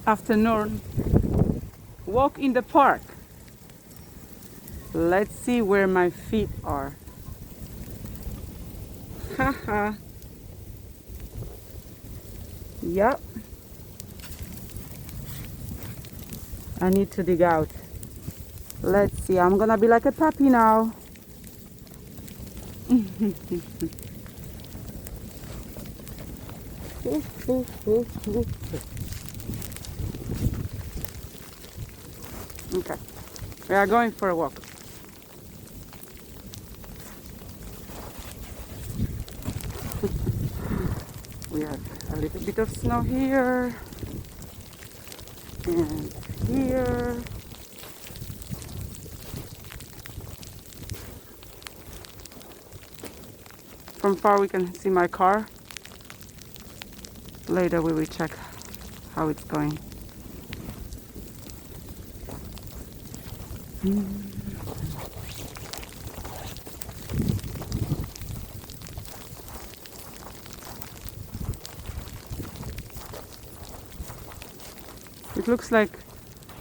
afternoon walk in the park. Let's see where my feet are. Haha. Yep. I need to dig out. Let's see. I'm gonna be like a puppy now. Okay. We are going for a walk. We have a little bit of snow here and here. From far we can see my car. Later we will check how it's going. It looks like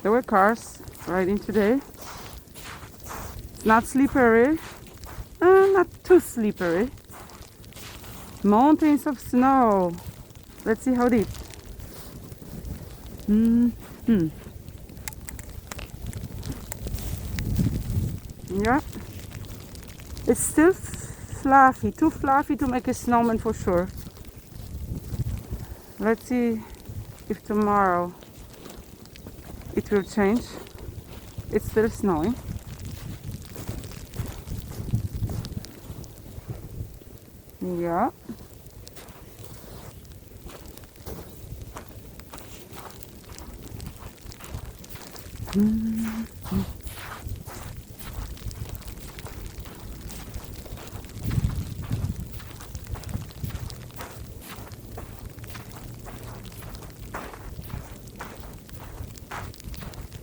there were cars riding today. It's not slippery, not too slippery. Mountains of snow. Let's see how deep. Yeah, it's still fluffy, too fluffy to make a snowman for sure. Let's see if tomorrow it will change. It's still snowing. Yeah.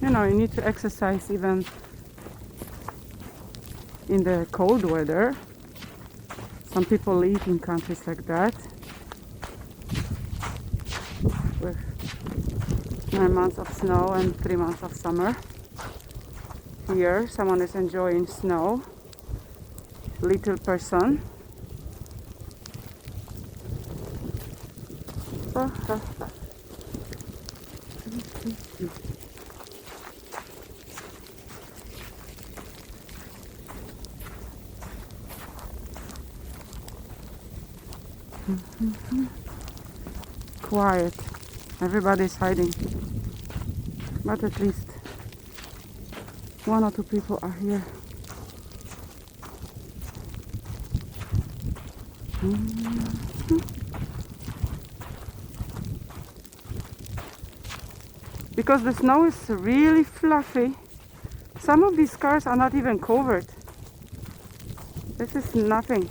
You know, you need to exercise even in the cold weather. Some people live in countries like that with 9 months of snow and 3 months of summer. Here, someone is enjoying snow. Little person. Quiet. Everybody's hiding. But at least 1 or 2 people are here. Because the snow is really fluffy, some of these cars are not even covered. This is nothing.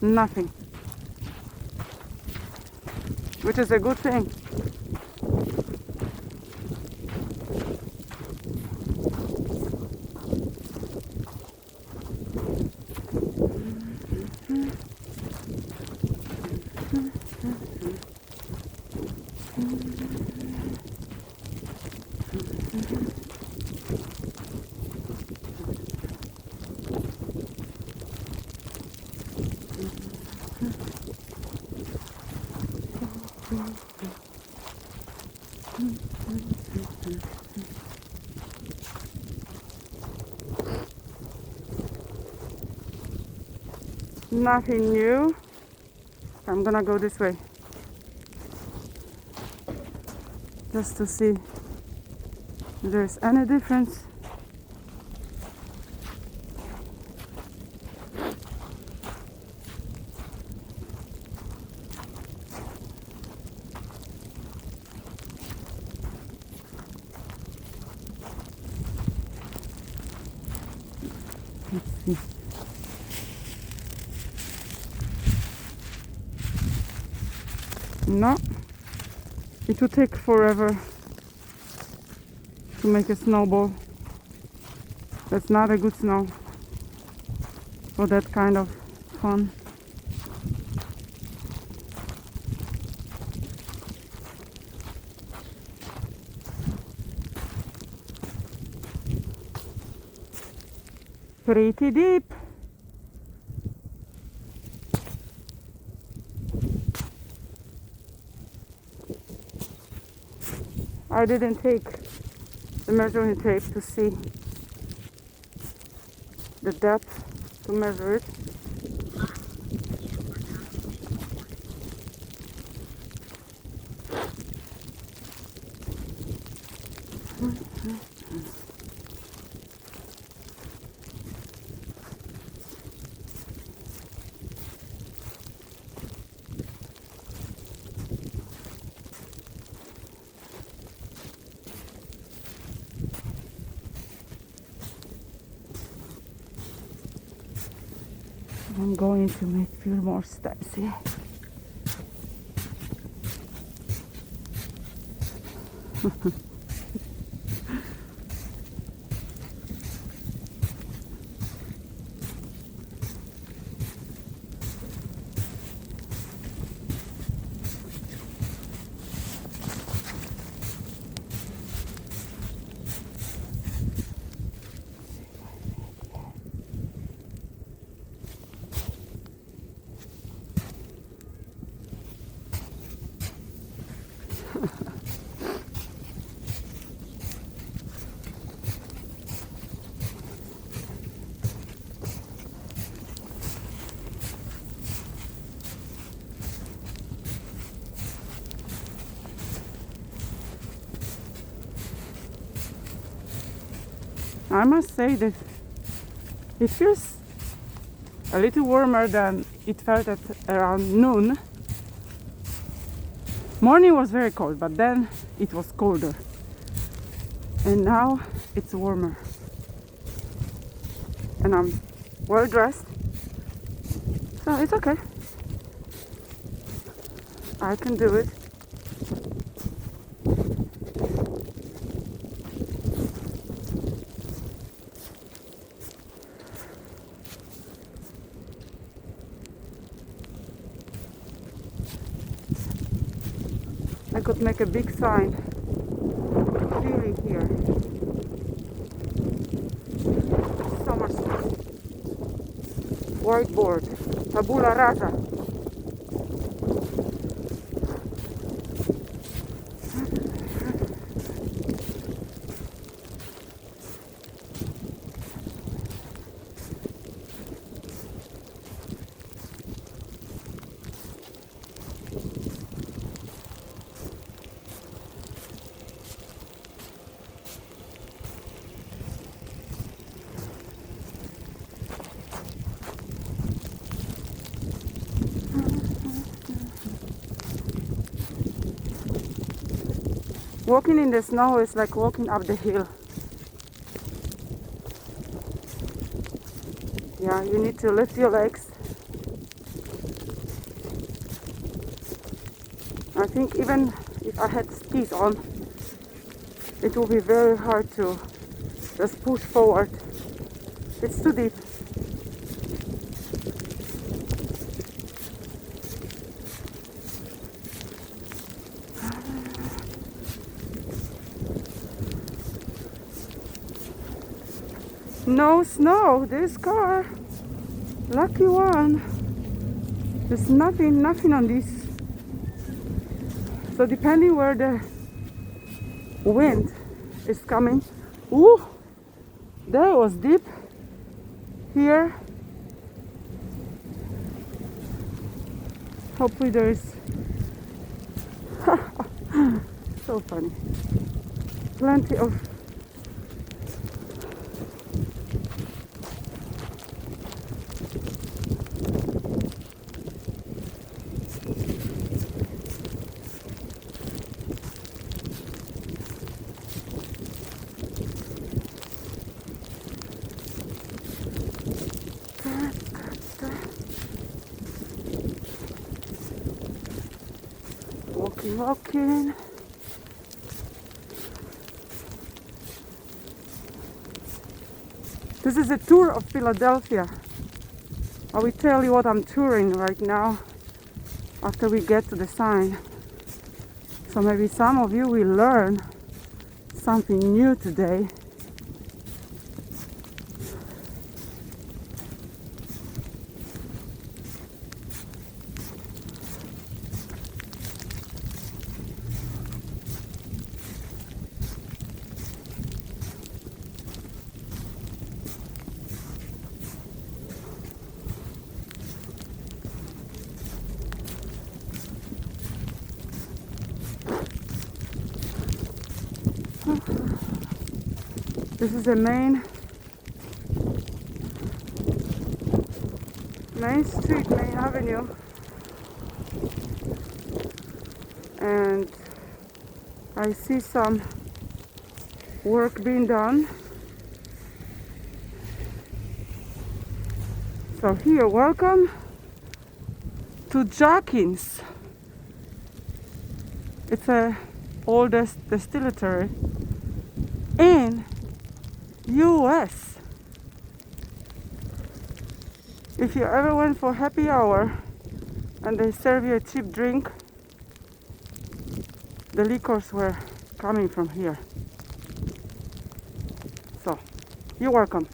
Nothing. Which is a good thing. Nothing new. I'm gonna go this way just to see if there's any difference. Let's see. No, it would take forever to make a snowball. That's not a good snow for that kind of fun. Pretty deep. I didn't take the measuring tape to see the depth to measure it. I'm going to make a few more steps here. I must say that it feels a little warmer than it felt at around noon. Morning was very cold, but then it was colder. And now it's warmer. And I'm well dressed. So it's okay. I can do it. I could make a big sign. Really here. So much space. Whiteboard. Tabula rasa. Walking in the snow is like walking up the hill. Yeah, you need to lift your legs. I think even if I had skis on, it will be very hard to just push forward. It's too deep. No snow, this car. Lucky one. There's nothing on this. So depending where the wind is coming. Ooh, that was deep. Here. Hopefully there is. So funny. Plenty of. Walking. This is a tour of Philadelphia. I will tell you what I'm touring right now after we get to the sign. So maybe some of you will learn something new today. This is the main street, main avenue, and I see some work being done. So here, welcome to Jackins. It's the oldest distillery in US. If you ever went for happy hour and they serve you a cheap drink, the liquors were coming from here. So, you're welcome.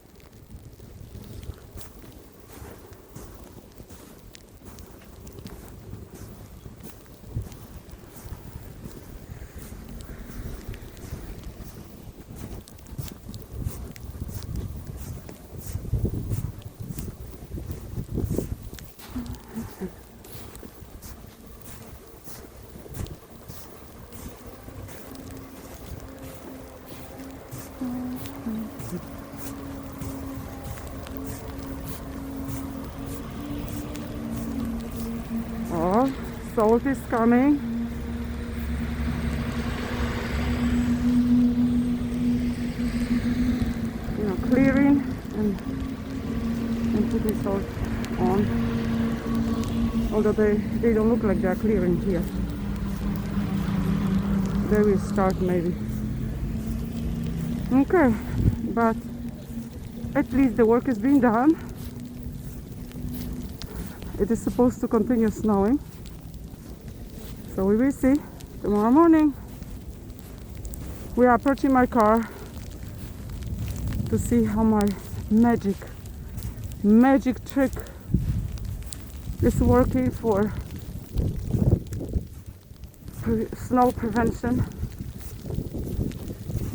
Oh, salt is coming. You know, clearing and putting salt on. Although they don't look like they're clearing here. They will start maybe. Okay, but at least the work is being done. It is supposed to continue snowing, so we will see tomorrow morning. We are approaching my car to see how my magic trick is working for snow prevention.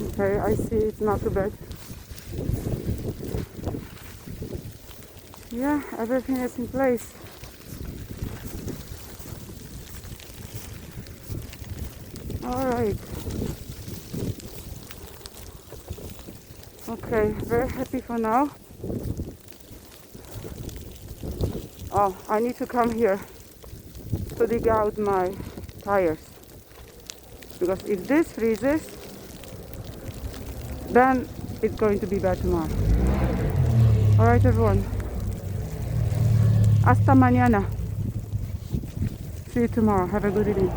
Okay, I see it's not too bad. Yeah, everything is in place. All right. Okay, very happy for now. Oh, I need to come here to dig out my tires, because if this freezes, then it's going to be bad tomorrow. All right, everyone. Hasta mañana. See you tomorrow. Have a good evening.